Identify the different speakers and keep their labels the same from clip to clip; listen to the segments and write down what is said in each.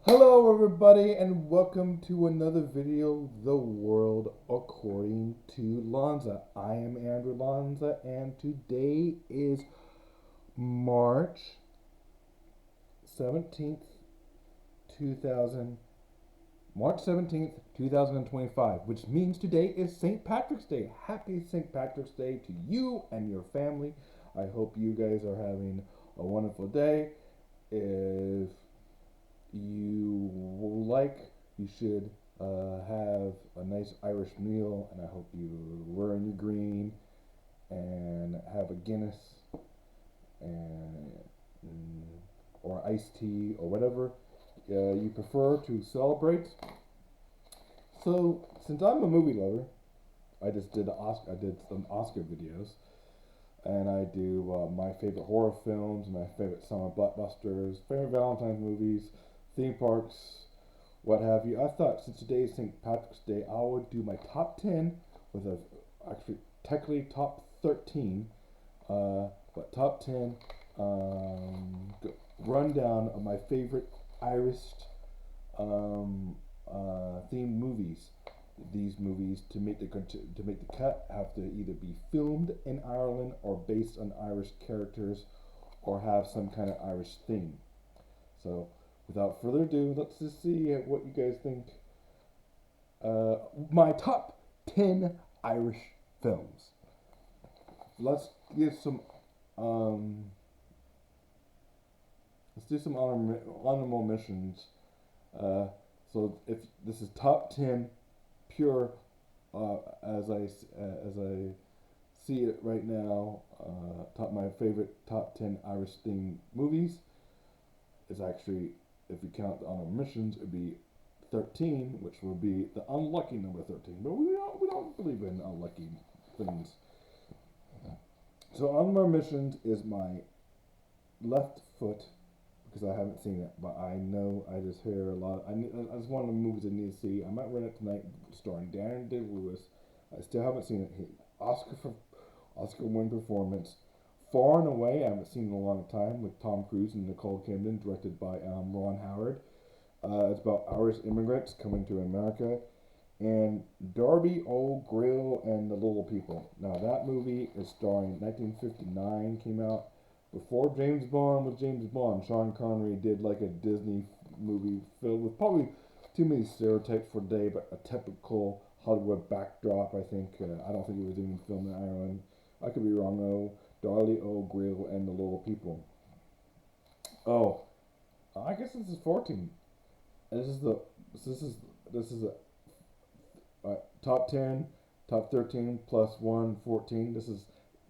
Speaker 1: Hello everybody and welcome to another video, The World According to Lanza. I am Andrew Lanza and today is March 17th, 2000 March 17th, 2025, which means today is St. Patrick's Day. Happy St. Patrick's Day to you and your family. I hope you guys are having a wonderful day. If you like, you should have a nice Irish meal, and I hope you're wearing your green and have a Guinness and or iced tea or whatever you prefer to celebrate. So, since I'm a movie lover, I did some Oscar videos, and I do my favorite horror films, my favorite summer blockbusters, favorite Valentine's movies, theme parks, what have you. I thought since today is St. Patrick's Day, I would do my top 10 with a actually technically top 13, but top 10 rundown of my favorite Irish themed movies. These movies to make the cut have to either be filmed in Ireland or based on Irish characters or have some kind of Irish theme. So, without further ado, let's just see what you guys think. My top 10 Irish films. Let's give some. Um, let's do some honorable mentions. Uh, so if this is top 10 pure, uh, as I see it right now, top my favorite top 10 Irish themed movies is actually, if you count the honorable mentions, it'd be 13, which will be the unlucky number 13. But we don't believe in unlucky things. So honorable mentions is my left foot because I haven't seen it, but I know I just hear a lot. It's one of the movies I need to see. I might rent it tonight, starring Darren Day Lewis. I still haven't seen it. Oscar win performance. Far and Away, I haven't seen in a long time, with Tom Cruise and Nicole Kidman, directed by Ron Howard. It's about Irish immigrants coming to America. And Darby O'Grill and the Little People. Now, that movie is starring 1959, came out before James Bond was James Bond. Sean Connery did like a Disney movie filled with probably too many stereotypes for a day, but a typical Hollywood backdrop, I think. I don't think it was even filmed in Ireland. I could be wrong, though. Darby O'Grill and the Little People. Oh, I guess this is 14. This is the this is top 10, top 13 plus 1, 14. This is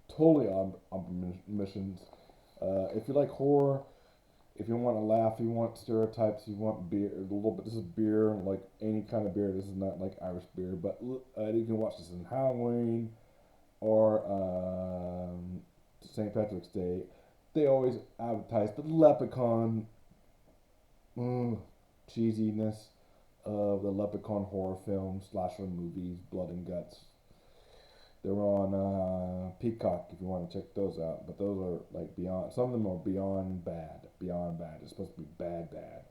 Speaker 1: totally on missions. If you like horror, if you want to laugh, you want stereotypes, you want beer, a little bit. This is beer, like any kind of beer. This is not like Irish beer, but you can watch this in Halloween or St. Patrick's Day. They always advertise the leprechaun mm, cheesiness of the leprechaun horror films, slasher movies, blood and guts. They're on Peacock if you want to check those out. But those are like beyond. Some of them are beyond bad. Beyond bad. It's supposed to be bad, bad.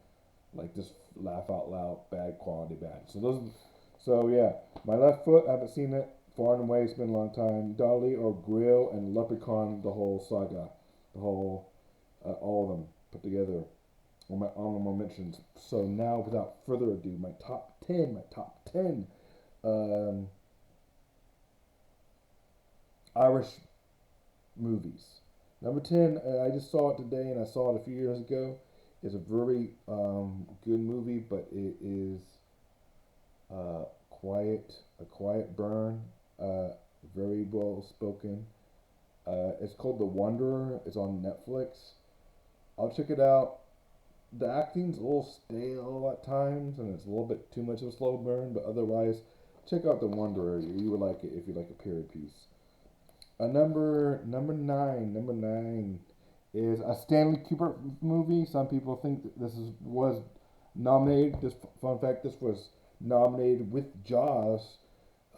Speaker 1: Like just laugh out loud, bad quality, bad. So those. So yeah, my left foot. I haven't seen it. Far and away, it's been a long time. Dolly or Grill and Leprechaun, the whole saga, the whole, all of them put together. On my honorable mentions. So now, without further ado, my top 10. My top 10. Um, Irish movies. Number 10, I just saw it today and I saw it a few years ago. It's a very good movie, but it is a quiet burn, very well spoken. It's called The Wanderer. It's on Netflix. I'll check it out. The acting's a little stale at times, and it's a little bit too much of a slow burn, but otherwise, check out The Wanderer. You would like it if you like a period piece. Number nine is a Stanley Kubrick movie. Some people think that was nominated. This fun fact: this was nominated with Jaws.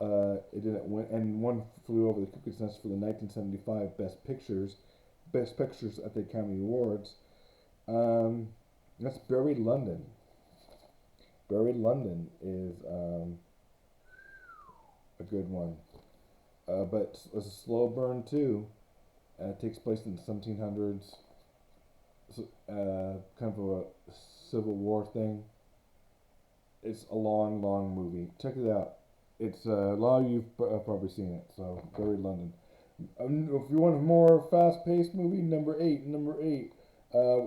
Speaker 1: It didn't win, and one flew over the cuckoo's nest for the 1975 Best Pictures at the Academy Awards. That's Barry London. Buried London is a good one, but it's a slow burn too. It takes place in the 1700s. Kind of a Civil War thing. It's a long, long movie. Check it out. It's a lot of you've probably seen it. So Buried London. If you want a more fast-paced movie, number eight. Number eight. Uh,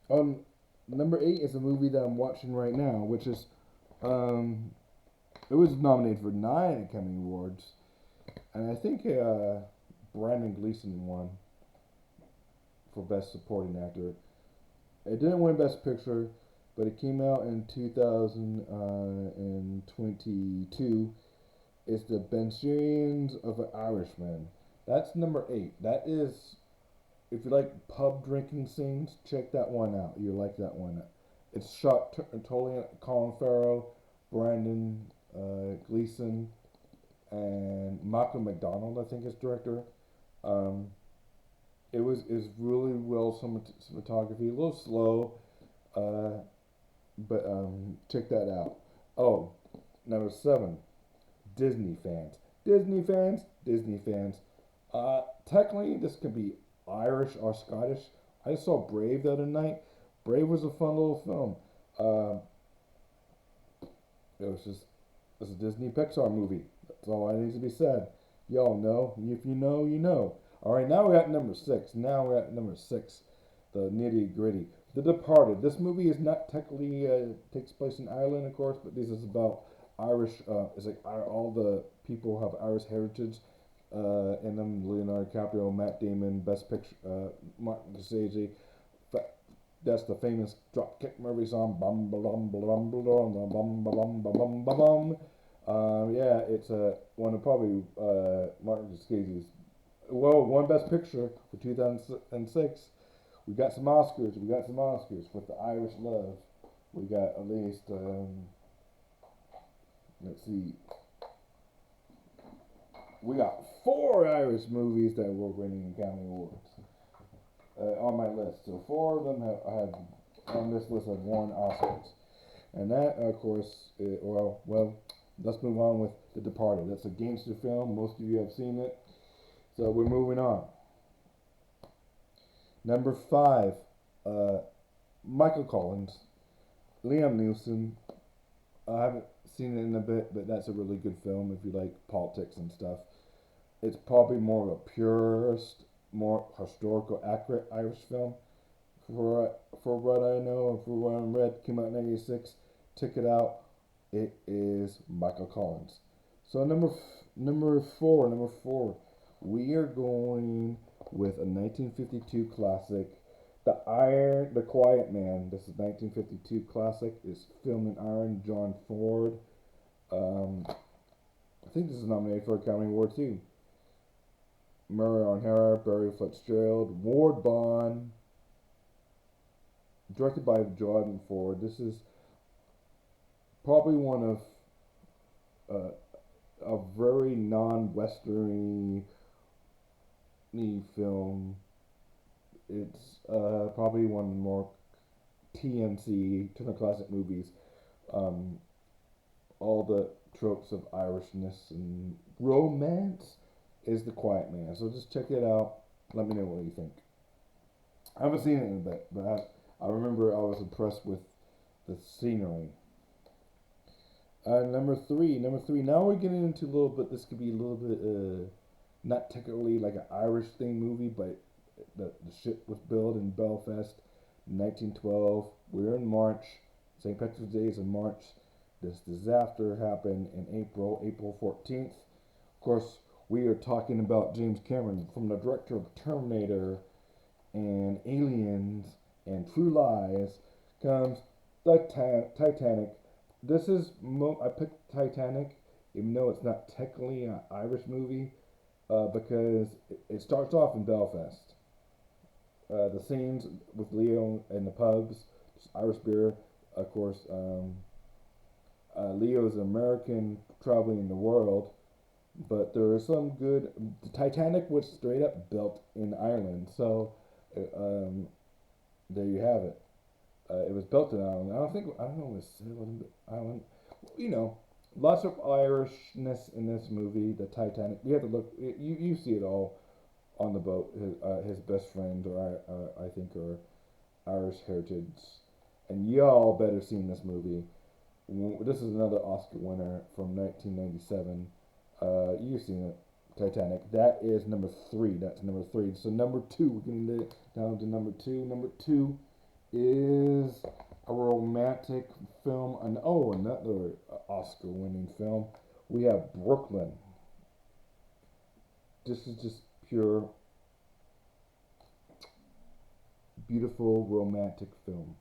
Speaker 1: on number eight is a movie that I'm watching right now, which is um, it was nominated for 9 Academy Awards, and I think Brandon Gleeson won for Best Supporting Actor. It didn't win Best Picture, but it came out in 2022. It's the Bensurians of an Irishman. That's number eight. That is, if you like pub drinking scenes, check that one out. You like that one. It's shot totally Colin Farrell, Brandon Gleeson, and Malcolm McDonald, I think, is director. Um, it was is really well cinematography, a little slow, uh, but check that out. Oh, number seven, Disney fans. Disney fans. Disney fans. Technically, this could be Irish or Scottish. I saw Brave the other night. Brave was a fun little film. Uh, it was just it's a Disney Pixar movie. That's all that needs to be said. Y'all know. If you know, you know. All right, now we're at number six. Now we're at number six, the nitty gritty. The Departed. This movie is not technically takes place in Ireland, of course, but this is about Irish. It's like all the people have Irish heritage in them. Leonardo DiCaprio, Matt Damon, Best Picture, Martin Scorsese. That's the famous Dropkick Murphy song. Bum ba bum ba bum ba bum ba bum ba bum ba bum. Yeah, it's one of probably Martin Scorsese's. Well, one Best Picture for 2006. We got some Oscars. We got some Oscars with the Irish Love. We got at least let's see. We got 4 Irish movies that were winning Academy Awards on my list. So 4 of them have on this list have won Oscars, and that of course, well, let's move on with The Departed. That's a gangster film. Most of you have seen it. So we're moving on. Number 5, uh, Michael Collins, Liam Neeson. I haven't seen it in a bit, but that's a really good film if you like politics and stuff. It's probably more of a purist, more historical accurate Irish film. For what I know and for what I read, came out in '86. Check it out. It is Michael Collins. So number four, we are going with a 1952 classic, The Quiet Man. This is 1952 classic. It's filmed in Ireland. John Ford. I think this is nominated for Academy Award too. Murray O'Hara, Barry Fitzgerald, Ward Bond, directed by Jordan Ford. This is probably one of a very non-westerny film. It's probably one of the more TNC, Turner Classic movies. Um, all the tropes of Irishness and romance is The Quiet Man. So just check it out. Let me know what you think. I haven't seen it in a bit, but I remember I was impressed with the scenery. Number three. Now we're getting into a little bit. This could be a little bit, not technically like an Irish thing movie, but the ship was built in Belfast, in 1912. We're in March. St. Patrick's Day is in March. This disaster happened in April 14th. Of course, we are talking about James Cameron, from the director of Terminator and Aliens and True Lies, comes the Titanic. This is I picked Titanic, even though it's not technically an Irish movie, because it starts off in Belfast. The scenes with Leo in the pubs, Irish beer, of course. Leo is an American traveling the world, but there is some good. The Titanic was straight up built in Ireland, so um, there you have it. It was built in Ireland. I don't know, it wasn't Ireland. You know, lots of Irishness in this movie. The Titanic. You have to look. You see it all on the boat. His best friend, or I think, are Irish heritage, and y'all better seen this movie. This is another Oscar winner from 1997. You've seen it, Titanic. That is number three. That's number three. So number two, we're getting down to number two. Number two is a romantic film. And oh, another Oscar-winning film. We have Brooklyn. This is just pure, beautiful, romantic film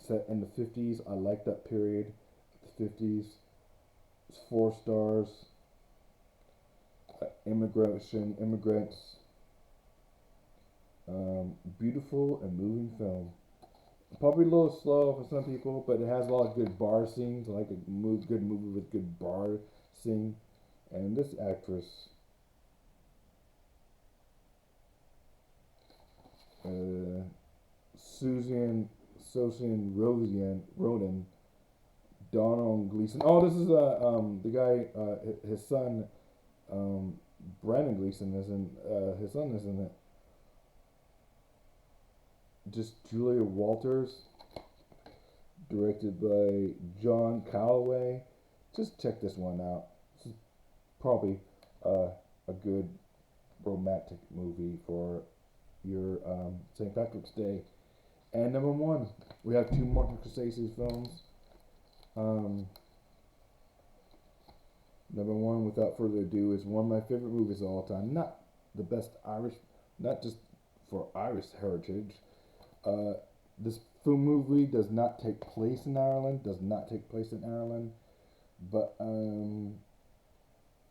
Speaker 1: set in the 50s. I like that period. The 50s. It's 4 stars. Immigrants. Beautiful and moving film. Probably a little slow for some people, but it has a lot of good bar scenes. I like a good movie with good bar scene. And this actress, uh, Susan Susan Ronan, Donald Gleason. Oh, this is the guy. His son, um, Brandon Gleason is in. His son is in it. Just Julia Walters, directed by John Calloway. Just check this one out. This is probably a good romantic movie for your St. Patrick's Day. And number one, we have two Martin Scorsese films. Um, Number one, without further ado, is one of my favorite movies of all time. Not the best Irish, not just for Irish heritage. Uh, this film movie does not take place in Ireland. Does not take place in Ireland, but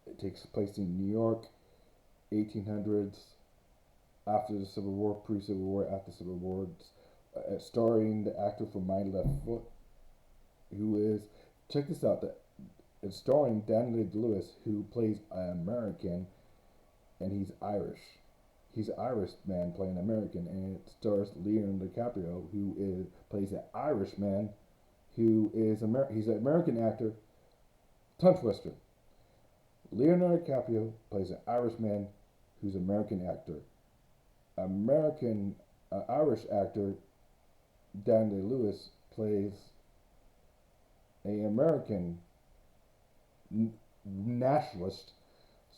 Speaker 1: it takes place in New York, 1800s, after the Civil War, pre-Civil War, after Civil War, starring the actor from My Left Foot, who is, check this out, it's starring Daniel Day-Lewis, who plays an American, and he's Irish. He's an Irish man playing American, and it stars Leonardo DiCaprio, who plays an Irish man, who is he's an American actor, tongue twister. Leonardo DiCaprio plays an Irish man who's an American actor. American Irish actor Dan Day Lewis plays a American nationalist.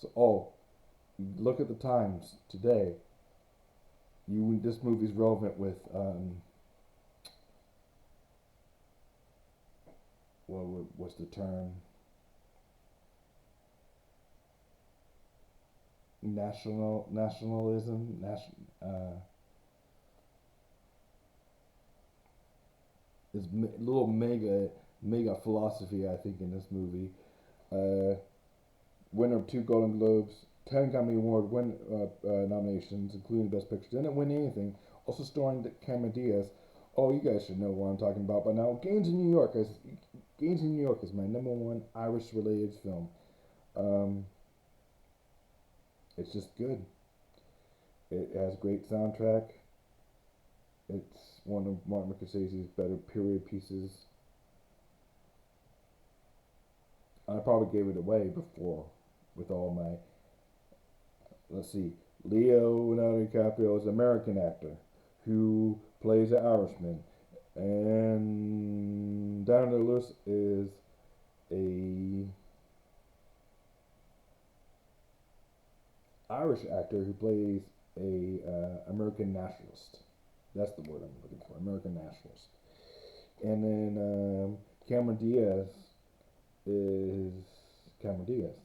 Speaker 1: So, look at the times today. This movie's relevant with what's the term? Nationalism. Is a little mega philosophy, I think, in this movie. Uh, Winner of 2 Golden Globes, 10 Academy Award nominations, including Best Picture. Didn't win anything. Also starring Cameron Diaz. Oh, you guys should know what I'm talking about by now. Gangs in New York is my number one Irish-related film. Um, it's just good. It has great soundtrack. It's one of Martin Scorsese's better period pieces. I probably gave it away before with all my. Let's see. Leonardo DiCaprio is an American actor who plays an Irishman, and Daniel Lewis is a Irish actor who plays a American nationalist. That's the word I'm looking for. American nationalist. And then Cameron Diaz is Cameron Diaz,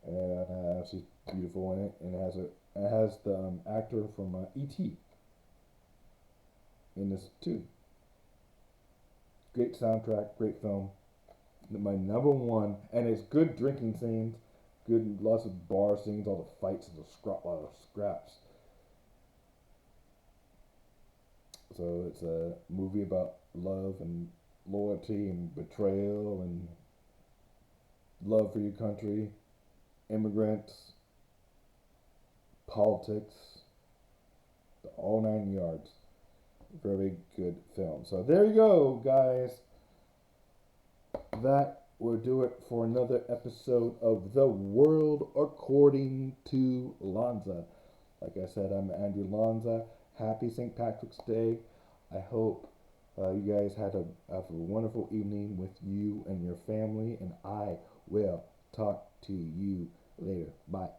Speaker 1: and she's beautiful in it, and it has the actor from E.T. in this too. Great soundtrack, great film. My number one, and it's good drinking scenes, good lots of bar scenes, all the fights and lot of scraps. So it's a movie about love and loyalty and betrayal and love for your country, immigrants, politics, the all 9 yards. very good film. So there you go, guys. That will do it for another episode of The World According to Lanza. Like I said, I'm Andrew Lanza. Happy St. Patrick's Day. I hope you guys have a wonderful evening with you and your family, and I will talk to you later. Bye.